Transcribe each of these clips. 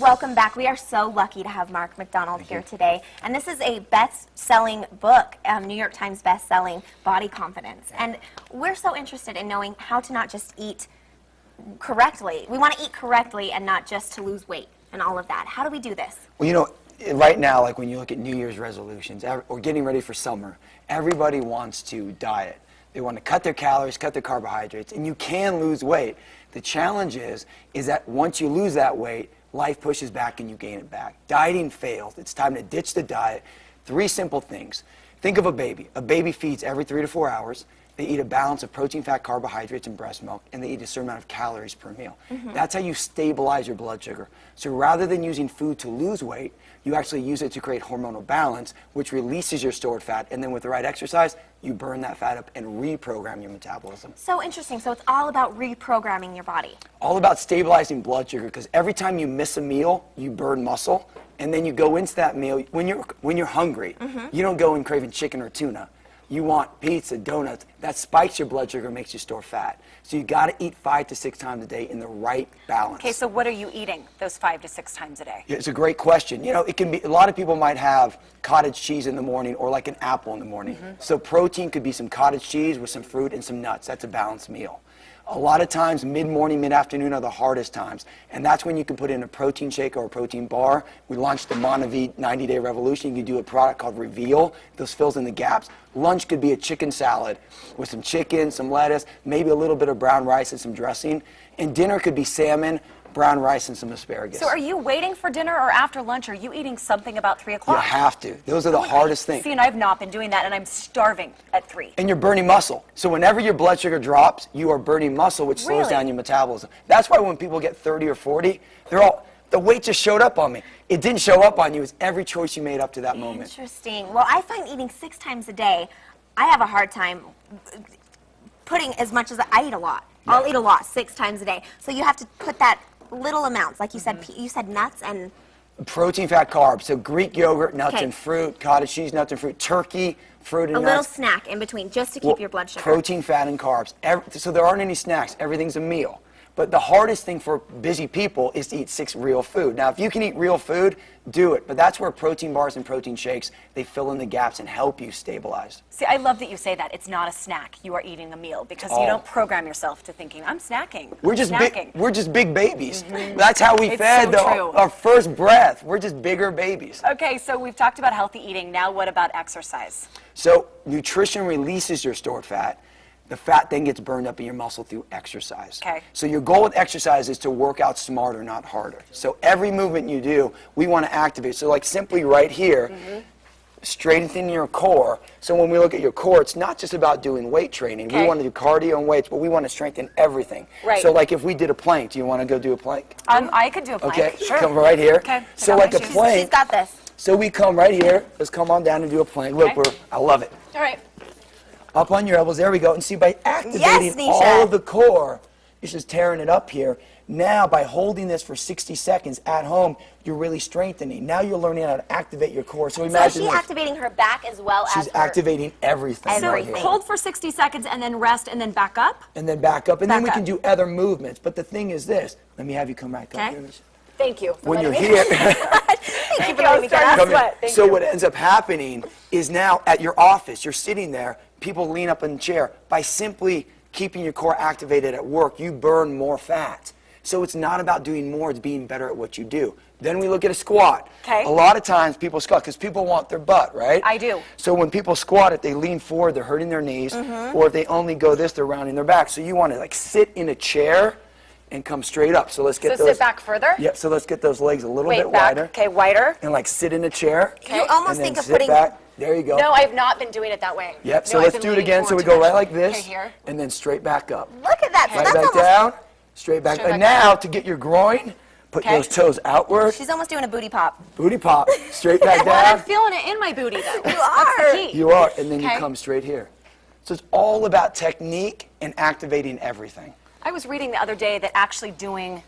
Welcome back. We are so lucky to have Mark Macdonald here today. And this is a best-selling book, New York Times best-selling, Body Confidence. And we're so interested in knowing how to not just eat correctly. We want to eat correctly and not just to lose weight and all of that. How do we do this? Well, you know, right now, like when you look at New Year's resolutions or getting ready for summer, everybody wants to diet. They want to cut their calories, cut their carbohydrates, and you can lose weight. The challenge is that once you lose that weight, life pushes back and you gain it back. Dieting fails. It's time to ditch the diet. 3 simple things. Think of a baby. A baby feeds every 3 to 4 hours. They eat a balance of protein, fat, carbohydrates, and breast milk, and they eat a certain amount of calories per meal. That's how you stabilize your blood sugar. So rather than using food to lose weight, you actually use it to create hormonal balance, which releases your stored fat, and then with the right exercise, you burn that fat up and reprogram your metabolism. So interesting. So it's all about reprogramming your body. All about stabilizing blood sugar, because every time you miss a meal, you burn muscle, and then you go into that meal, when you're hungry, you don't go in craving chicken or tuna. You want pizza, donuts. That spikes your blood sugar, makes you store fat. So you got to eat 5 to 6 times a day in the right balance. Okay, so what are you eating those 5 to 6 times a day? It's a great question. You know, it can be, a lot of people might have cottage cheese in the morning or like an apple in the morning. So protein could be some cottage cheese with some fruit and some nuts. That's a balanced meal. A lot of times, mid-morning, mid-afternoon are the hardest times, and that's when you can put in a protein shake or a protein bar. We launched the Monavit 90-day revolution. You can do a product called RVL. Those fills in the gaps. Lunch could be a chicken salad with some chicken, some lettuce, maybe a little bit of brown rice and some dressing. And dinner could be salmon, brown rice, and some asparagus. So are you waiting for dinner or after lunch? Are you eating something about 3 o'clock? You have to. Those are the hardest things. See, and I've not been doing that, and I'm starving at 3. And you're burning muscle. So whenever your blood sugar drops, you are burning muscle, which slows down your metabolism. That's why when people get 30 or 40, the weight just showed up on me. It didn't show up on you. It's every choice you made up to that moment. Interesting. Well, I find eating 6 times a day, I have a hard time putting as much as I eat a lot. I'll eat a lot 6 times a day. So you have to put that little amounts, like you said nuts and protein, fat, carbs. So Greek yogurt, nuts and fruit, cottage cheese, nuts and fruit, turkey, fruit and nuts. A little snack in between, just to keep your blood sugar. Protein, fat, and carbs. So there aren't any snacks. Everything's a meal. But the hardest thing for busy people is to eat 6 real food. Now, if you can eat real food, do it. But that's where protein bars and protein shakes, they fill in the gaps and help you stabilize. See, I love that you say that. It's not a snack. You are eating a meal because you don't program yourself to thinking, I'm snacking. We're just big babies. That's how we fed our first breath. We're just bigger babies. Okay, so we've talked about healthy eating. Now what about exercise? So nutrition releases your stored fat. The fat then gets burned up in your muscle through exercise. Okay. So your goal with exercise is to work out smarter, not harder. So every movement you do, we want to activate. So like simply right here, strengthen your core. So when we look at your core, it's not just about doing weight training. We want to do cardio and weights, but we want to strengthen everything. Right. So like if we did a plank, do you want to go do a plank? I could do a plank. Okay, sure. come right here. Okay. So like a plank. She's got this. So we come right here. Let's come on down and do a plank. Look, I love it. All right. Up on your elbows, there we go. And see, by activating all of the core, you're just tearing it up here. Now, by holding this for 60 seconds at home, you're really strengthening. Now you're learning how to activate your core. So imagine is she activating her back as well as she's activating everything. So hold for 60 seconds and then rest and then back up? And then back up. And then we can do other movements. But the thing is this. Let me have you come back up here. Thank you. When you're here. Thank you for letting me get out. So what ends up happening is now at your office, you're sitting there, people lean up in the chair. By simply keeping your core activated at work, you burn more fat. So it's not about doing more, it's being better at what you do. Then we look at a squat. Okay. A lot of times people squat because people want their butt, right? I do. So when people squat, if they lean forward, they're hurting their knees, or if they only go this, they're rounding their back. So you want to like sit in a chair and come straight up. So let's get those. Sit back further? Yep, so let's get those legs a little bit wider. Okay, wider. And like sit in a chair. Okay. You almost and think then of sit putting back. There you go. No, I've not been doing it that way. Yep, so No, let's do it again. So we go right like this, and then straight back up. Look at that. So Right that's back almost, down, straight back. And now to get your groin, put those toes outward. she's almost doing a booty pop. Booty pop, straight back Well, I'm down. feeling it in my booty, though. You are. You are, and then you come straight here. So it's all about technique and activating everything. I was reading the other day that actually doing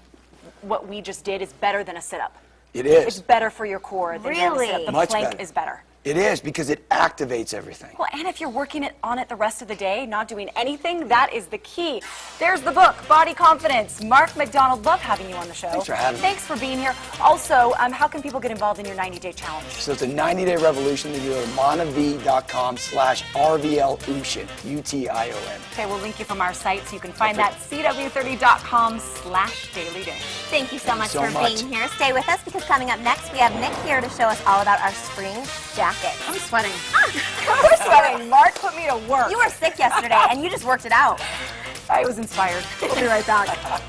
what we just did is better than a sit-up. It is. It's better for your core than doing a sit-up. The Much plank better. is better. It is, because it activates everything. Well, and if you're working on it the rest of the day, not doing anything, that is the key. There's the book, Body Confidence. Mark Macdonald, love having you on the show. Thanks for having me. Thanks for being here. Also, how can people get involved in your 90-day challenge? So it's a 90-day revolution. You go to monav.com/RVL-UTION, U-T-I-O-N. Okay, we'll link you from our site so you can find that CW30.com/dailyday. Thank you so much so for much. being here. Stay with us, because coming up next, we have Nick here to show us all about our spring jacket. I'm sweating. We're sweating. Mark put me to work. You were sick yesterday, and you just worked it out. I was inspired. We'll be right back.